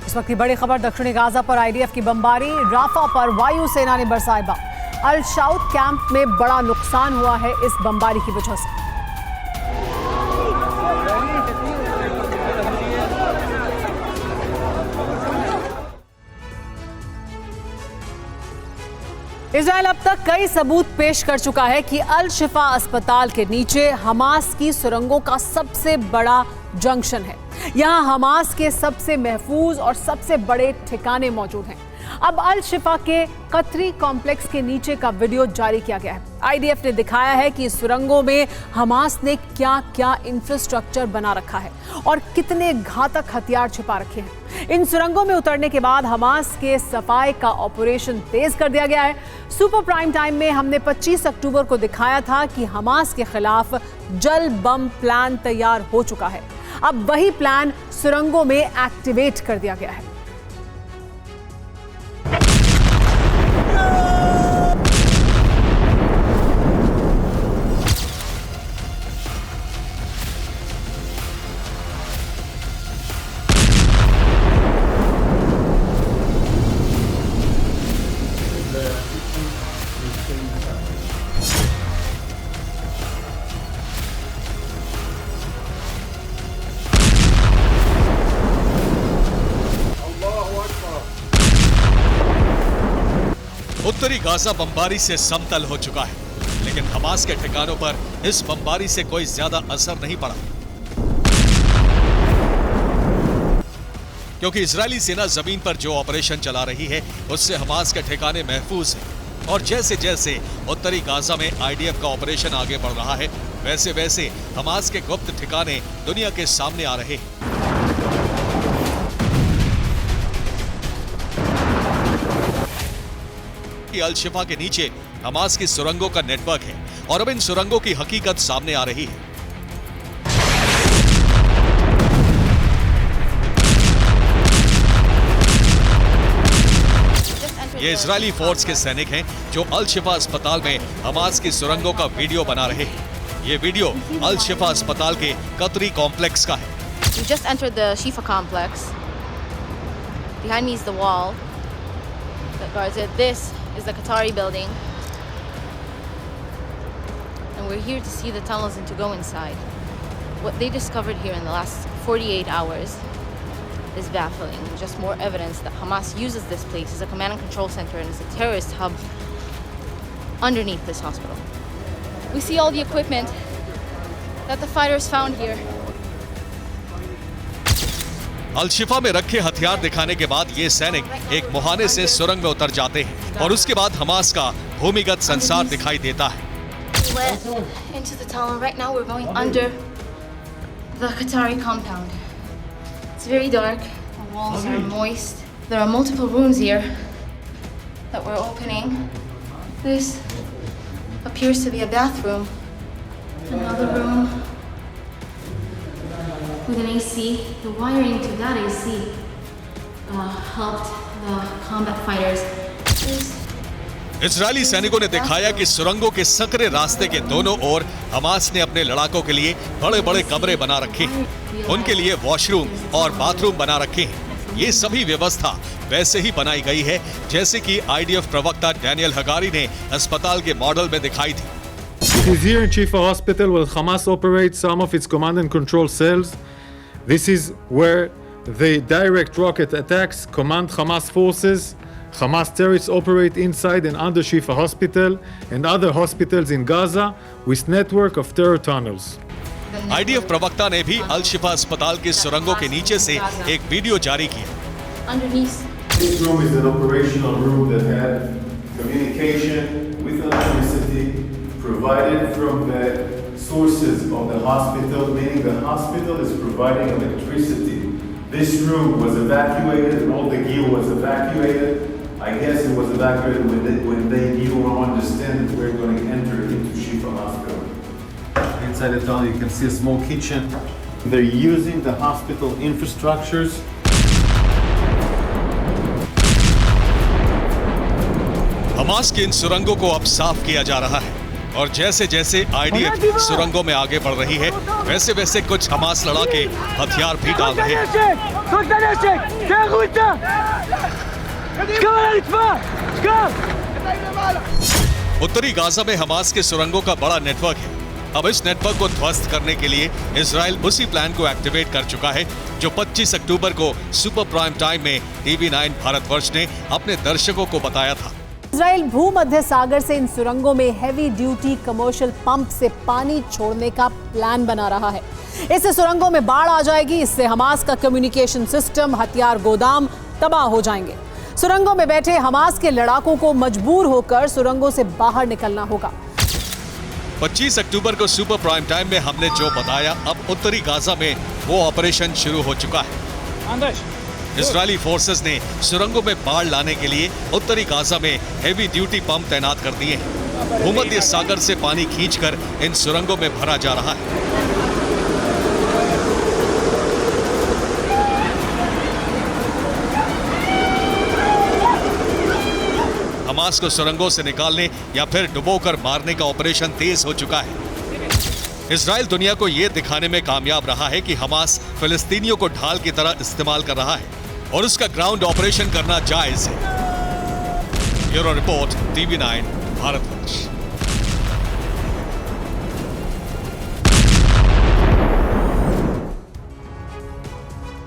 इस वक्त की बड़ी खबर दक्षिणी गाजा पर आईडीएफ की बमबारी, राफा पर वायुसेना ने बरसाए बम। अल शाउत कैंप में बड़ा नुकसान हुआ है इस बमबारी की वजह से। इजराइल अब तक कई सबूत पेश कर चुका है कि अल शिफा अस्पताल के नीचे हमास की सुरंगों का सबसे बड़ा जंक्शन है। यहां हमास के सबसे महफूज और सबसे बड़े ठिकाने मौजूद हैं। अब अल शिफा के कतरी कॉम्प्लेक्स के नीचे का वीडियो जारी किया गया है। आईडीएफ ने दिखाया है कि सुरंगों में हमास ने क्या क्या इंफ्रास्ट्रक्चर बना रखा है और कितने घातक हथियार छिपा रखे हैं। इन सुरंगों में उतरने के बाद हमास के सफाई का ऑपरेशन तेज कर दिया गया है। सुपर प्राइम टाइम में हमने 25 अक्टूबर को दिखाया था कि हमास के खिलाफ जल बम प्लान तैयार हो चुका है। अब वही प्लान सुरंगों में एक्टिवेट कर दिया गया है। उत्तरी गाजा बमबारी से समतल हो चुका है, लेकिन हमास के ठिकानों पर इस बमबारी से कोई ज्यादा असर नहीं पड़ा, क्योंकि इजरायली सेना जमीन पर जो ऑपरेशन चला रही है उससे हमास के ठिकाने महफूज हैं। और जैसे जैसे उत्तरी गाजा में आईडीएफ का ऑपरेशन आगे बढ़ रहा है, वैसे वैसे हमास के गुप्त ठिकाने दुनिया के सामने आ रहे हैं। अल शिफा के नीचे हमास की सुरंगों का नेटवर्क है और अब इन सुरंगों की हकीकत सामने आ रही है। ये इजरायली फोर्स के सैनिक हैं जो अल शिफा अस्पताल में हमास की सुरंगों का वीडियो बना रहे हैं। ये वीडियो अल शिफा अस्पताल के कतरी कॉम्प्लेक्स का है। We just entered the Shifa complex. Behind me is the wall that guards it. This is the Qatari building, and we're here to see the tunnels and to go inside. What they discovered here in the last 48 hours is baffling. Just more evidence that Hamas uses this place as a command and control center and as a terrorist hub underneath this hospital. We see all the equipment that the fighters found here. अल शिफा में रखे हथियार दिखाने के बाद ये सैनिक एक मुहाने से सुरंग में उतर जाते हैं और उसके बाद हमास का भूमिगत संसार दिखाई देता है। Into the tunnel. Right now we're going under the Qatari compound. It's very dark. The walls are moist. There are multiple rooms here that we're opening. This appears to be a bathroom. Another room with an AC. The wiring to that AC helped the combat fighters. Israeli सैनिकों ने दिखाया कि सुरंगों के सकरे रास्ते के दोनों ओर Hamas ने अपने लड़ाकों के लिए बड़े बड़े कमरे बना रखे हैं। उनके लिए वॉशरूम और बाथरूम बना रखे हैं। ये सभी व्यवस्था वैसे ही बनाई गई है जैसे कि आईडीएफ प्रवक्ता डैनियल हगारी ने अस्पताल के मॉडल में दिखाई थी। It is here in Shifa Hospital where Hamas operates some of its command and control cells. This is where the direct rocket attacks command Hamas forces. Hamas terrorists operate inside and under Shifa Hospital and other hospitals in Gaza with network of terror tunnels. IDF प्रवक्ता ने भी अल शिफा अस्पताल के सुरंगों के नीचे से एक वीडियो जारी किया। This room is an operational room that had communication with electricity provided from the sources of the hospital, meaning the hospital is providing electricity. This room was evacuated and all the gear was evacuated. I guess it was evacuated when they knew or understand that we're going to enter into Shifa Hospital. Inside the tunnel you can see a small kitchen. They're using the hospital infrastructures. Hamas के इन सुरंगों को अब साफ किया जा रहा है। और जैसे जैसे IDF सुरंगों में आगे बढ़ रही है, वैसे वैसे कुछ हमास लड़ाके हथियार भी डाल रहे हैं। उत्तरी गाजा में हमास के सुरंगों का बड़ा नेटवर्क है। अब इस नेटवर्क को ध्वस्त करने के लिए इजराइल उसी प्लान को एक्टिवेट कर चुका है जो 25 अक्टूबर को सुपर प्राइम टाइम में TV9 भारतवर्ष ने अपने दर्शकों को बताया था। इजराइल भूमध्य सागर से इन सुरंगों में हैवी ड्यूटी कमर्शियल पंप से पानी छोड़ने का प्लान बना रहा है। इससे सुरंगों में बाढ़ आ जाएगी। इससे हमास का कम्युनिकेशन सिस्टम, हथियार गोदाम तबाह हो जाएंगे। सुरंगों में बैठे हमास के लड़ाकों को मजबूर होकर सुरंगों से बाहर निकलना होगा। 25 अक्टूबर को सुपर प्राइम टाइम में हमने जो बताया, अब उत्तरी गाजा में वो ऑपरेशन शुरू हो चुका है। इजरायली फोर्सेस ने सुरंगों में बाढ़ लाने के लिए उत्तरी गाजा में हेवी ड्यूटी पंप तैनात कर दिए हैं। भूमध्य सागर से पानी खींचकर इन सुरंगों में भरा जा रहा है। हमास को सुरंगों से निकालने या फिर डुबोकर मारने का ऑपरेशन तेज हो चुका है। इजराइल दुनिया को यह दिखाने में कामयाब रहा है कि हमास फिलिस्तीनियों को ढाल की तरह इस्तेमाल कर रहा है और उसका ग्राउंड ऑपरेशन करना जायज है। Bureau report TV9 Bharatvarsh.